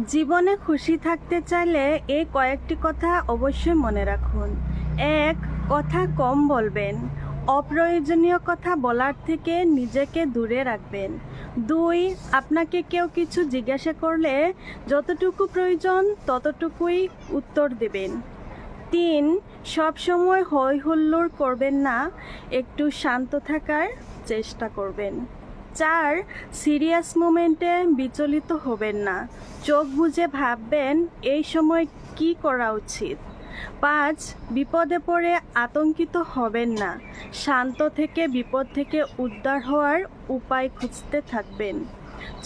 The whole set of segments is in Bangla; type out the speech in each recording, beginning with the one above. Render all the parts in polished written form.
জীবনে খুশি থাকতে চাইলে এই কয়েকটি কথা অবশ্যই মনে রাখুন। ১. কথা কম বলবেন। অপ্রয়োজনীয় কথা বলার থেকে নিজেকে দূরে রাখবেন। ২. আপনাকে কেউ কিছু জিজ্ঞাসা করলে যতটুকু প্রয়োজন ততটুকুই উত্তর দেবেন। ৩. সবসময় হই হুল্লোড় করবেন না, একটু শান্ত থাকার চেষ্টা করবেন। ৪. সিরিয়াস মোমেন্টে বিচলিত হবেন না, চোখ বুজে ভাববেন এই সময় কি করা উচিত। ৫. বিপদে পড়ে আতঙ্কিত হবেন না, শান্ত থেকে বিপদ থেকে উদ্ধার হওয়ার উপায় খুঁজতে থাকবেন।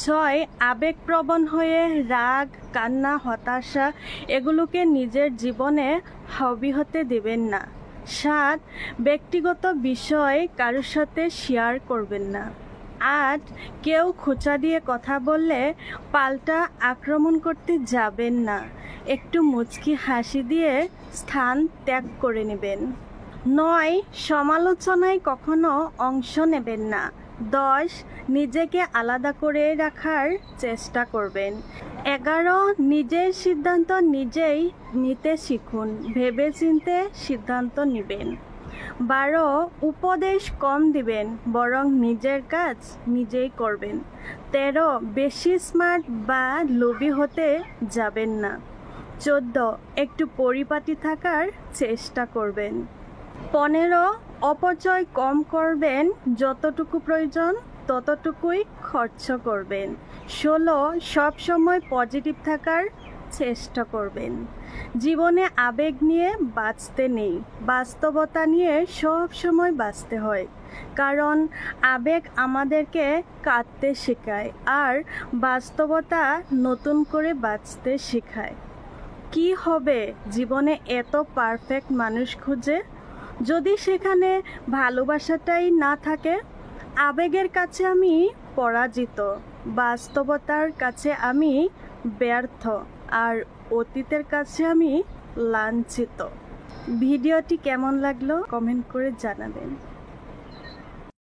৬. আবেগপ্রবণ হয়ে রাগ, কান্না, হতাশা এগুলোকে নিজের জীবনে হবি হতে দেবেন না। ৭. ব্যক্তিগত বিষয় কারোর সাথে শেয়ার করবেন না। ৮. কেউ খোঁচা দিয়ে কথা বললে পাল্টা আক্রমণ করতে যাবেন না, একটু মুচকি হাসি দিয়ে স্থান ত্যাগ করে নেবেন। ৯. সমালোচনায় কখনো অংশ নেবেন না। ১০. নিজেকে আলাদা করে রাখার চেষ্টা করবেন। ১১. নিজের সিদ্ধান্ত নিজেই নিতে শিখুন, ভেবেচিন্তে সিদ্ধান্ত নেবেন। ১২. উপদেশ কম দিবেন, বরং নিজের কাজ নিজেই করবেন। ১৩. বেশি স্মার্ট বা লোভী হতে যাবেন না। ১৪. একটু পরিপাটি থাকার চেষ্টা করবেন। ১৫. অপচয় কম করবেন, যতটুকু প্রয়োজন ততটুকুই খরচ করবেন। ১৬. সবসময় পজিটিভ থাকার চেষ্টা করবেন। জীবনে আবেগ নিয়ে বাঁচতে নেই, বাস্তবতা নিয়ে সব সময় বাঁচতে হয়। কারণ আবেগ আমাদেরকে কাঁদতে শেখায় আর বাস্তবতা নতুন করে বাঁচতে শেখায়। কি হবে জীবনে এত পারফেক্ট মানুষ খুঁজে, যদি সেখানে ভালোবাসাটাই না থাকে? আবেগের কাছে আমি পরাজিত, বাস্তবতার কাছে আমি ব্যর্থ, আর অতীতের কাছে আমি লাঞ্ছিত। ভিডিওটি কেমন লাগলো কমেন্ট করে জানাবেন।